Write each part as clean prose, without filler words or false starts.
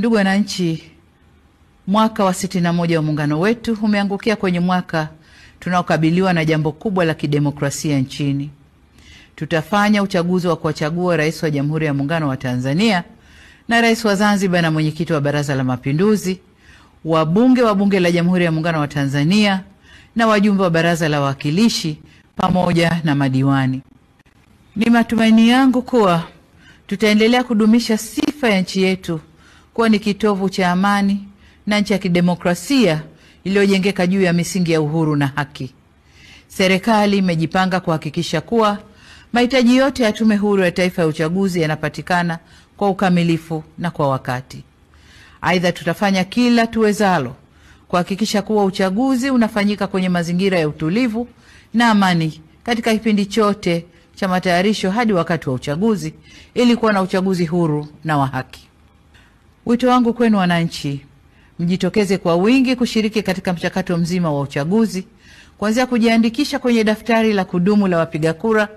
Ndugu wananchi, mwaka wa 61 wa muungano wetu umeangukia kwenye mwaka tunaokabiliwa na jambo kubwa la kidemokrasia nchini. Tutafanya uchaguzi wa kuwachagua rais wa Jamhuri ya Muungano wa Tanzania na rais wa Zanzibar na mwenyekiti wa Baraza la Mapinduzi, wabunge wa Bunge la Jamhuri ya Muungano wa Tanzania na wajumbe wa Baraza la Wawakilishi pamoja na madiwani. Ni matumaini yangu kuwa tutaendelea kudumisha sifa ya nchi yetu kuwa ni kitovu cha amani na nchi ya kidemokrasia iliyojengeka juu ya misingi ya uhuru na haki. Serikali imejipanga kuhakikisha kuwa mahitaji yote ya Tume Huru ya Taifa ya Uchaguzi yanapatikana kwa ukamilifu na kwa wakati. Aidha, tutafanya kila tuwezalo kuhakikisha kuwa uchaguzi unafanyika kwenye mazingira ya utulivu na amani katika kipindi chote cha matayarisho hadi wakati wa uchaguzi ili kuwa na uchaguzi huru na wa haki. Wito wangu kwenu wananchi, mjitokeze kwa wingi kushiriki katika mchakato mzima wa uchaguzi, kuanzia kujiandikisha kwenye daftari la kudumu la wapiga kura,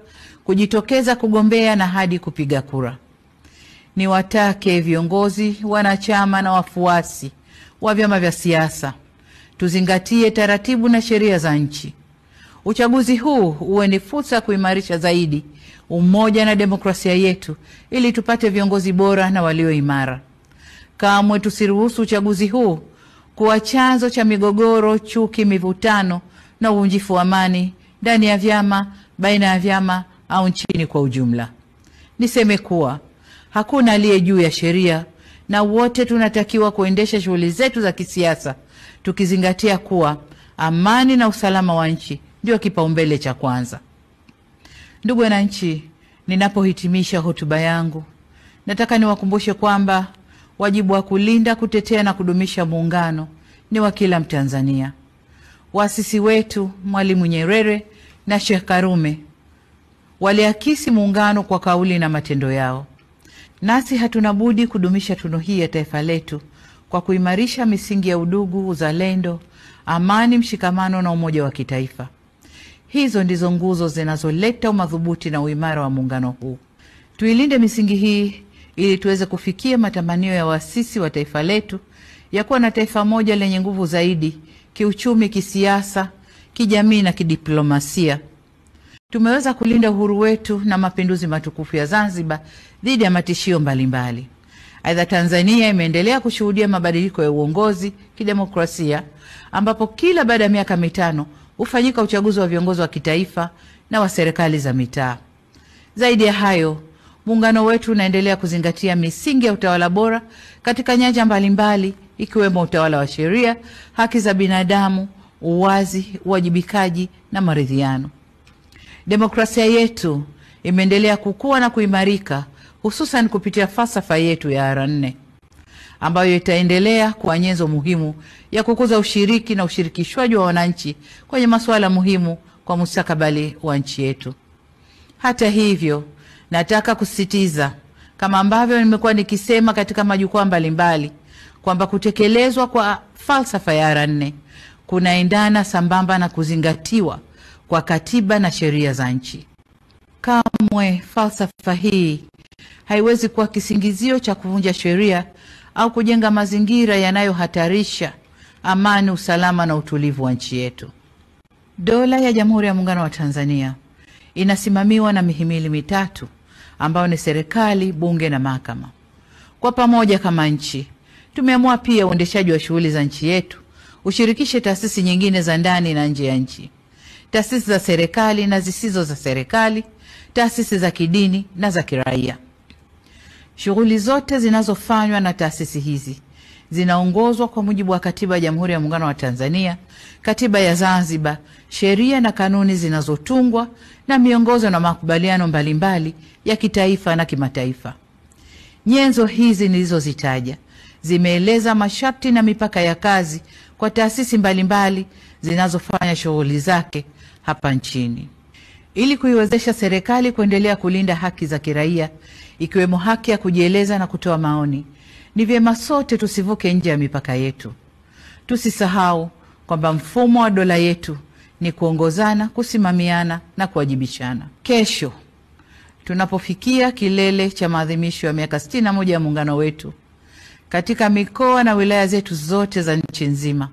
kujitokeza kugombea na hadi kupiga kura. Niwatake viongozi, wanachama na wafuasi wa vyama vya siasa tuzingatie taratibu na sheria za nchi. Uchaguzi huu uwe ni fursa kuimarisha zaidi umoja na demokrasia yetu ili tupate viongozi bora na walio imara. Kamwe tusiruhusu uchaguzi huu kuwa chanzo cha migogoro, chuki, mivutano na uvunjifu wa amani ndani ya vyama, baina ya vyama au nchini kwa ujumla. Niseme kuwa hakuna aliye juu ya sheria na wote tunatakiwa kuendesha shughuli zetu za kisiasa tukizingatia kuwa amani na usalama wa nchi ndio kipaumbele cha kwanza. Ndugu wananchi, ninapohitimisha hotuba yangu, nataka niwakumbushe kwamba wajibu wa kulinda, kutetea na kudumisha muungano ni wa kila Mtanzania. Waasisi wetu Mwalimu Nyerere na Sheikh Karume waliakisi muungano kwa kauli na matendo yao. Nasi hatuna budi kudumisha tunu hii ya taifa letu kwa kuimarisha misingi ya udugu, uzalendo, amani, mshikamano na umoja wa kitaifa. Hizo ndizo nguzo zinazoleta umadhubuti na uimara wa muungano huu. Tuilinde misingi hii ili tuweze kufikia matamanio ya waasisi wa taifa letu ya kuwa na taifa moja lenye nguvu zaidi kiuchumi, kisiasa, kijamii na kidiplomasia. Tumeweza kulinda uhuru wetu na mapinduzi matukufu ya Zanzibar dhidi ya matishio mbalimbali. Aidha, Tanzania imeendelea kushuhudia mabadiliko ya uongozi kidemokrasia ambapo kila baada ya miaka mitano hufanyika uchaguzi wa viongozi wa kitaifa na wa serikali za mitaa. Zaidi ya hayo, muungano wetu unaendelea kuzingatia misingi ya utawala bora katika nyanja mbalimbali ikiwemo utawala wa sheria, haki za binadamu, uwazi, uwajibikaji na maridhiano. Demokrasia yetu imeendelea kukua na kuimarika hususan kupitia falsafa yetu ya R4 ambayo itaendelea kuwa nyenzo muhimu ya kukuza ushiriki na ushirikishwaji wa wananchi kwenye masuala muhimu kwa mustakabali wa nchi yetu. Hata hivyo, nataka kusisitiza kama ambavyo nimekuwa nikisema katika majukwaa mbalimbali kwamba kutekelezwa kwa falsafa ya R4 kunaendana sambamba na kuzingatiwa kwa katiba na sheria za nchi. Kamwe falsafa hii haiwezi kuwa kisingizio cha kuvunja sheria au kujenga mazingira yanayohatarisha amani, usalama na utulivu wa nchi yetu. Dola ya Jamhuri ya Muungano wa Tanzania inasimamiwa na mihimili mitatu ambao ni serikali, bunge na mahakama. Kwa pamoja kama nchi, tumeamua pia uendeshaji wa shughuli za nchi yetu ushirikishe taasisi nyingine za ndani na nje ya nchi, taasisi za serikali na zisizo za serikali, taasisi za kidini na za kiraia. Shughuli zote zinazofanywa na taasisi hizi zinaongozwa kwa mujibu wa Katiba ya Jamhuri ya Muungano wa Tanzania, Katiba ya Zanzibar, sheria na kanuni zinazotungwa na miongozo na makubaliano mbalimbali ya kitaifa na kimataifa. Nyenzo hizi nilizozitaja zimeeleza masharti na mipaka ya kazi kwa taasisi mbalimbali zinazofanya shughuli zake hapa nchini. Ili kuiwezesha serikali kuendelea kulinda haki za kiraia ikiwemo haki ya kujieleza na kutoa maoni, ni vyema sote tusivuke nje ya mipaka yetu. Tusisahau kwamba mfumo wa dola yetu ni kuongozana, kusimamiana na kuwajibishana. Kesho tunapofikia kilele cha maadhimisho ya miaka 61 ya muungano wetu, katika mikoa na wilaya zetu zote za nchi nzima.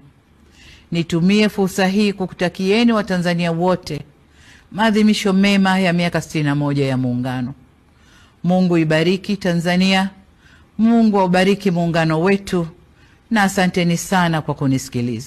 Nitumie fursa hii kukutakieni Watanzania wote maadhimisho mema ya miaka 61 ya Muungano. Mungu ibariki Tanzania, Mungu aubariki muungano wetu, na asanteni sana kwa kunisikiliza.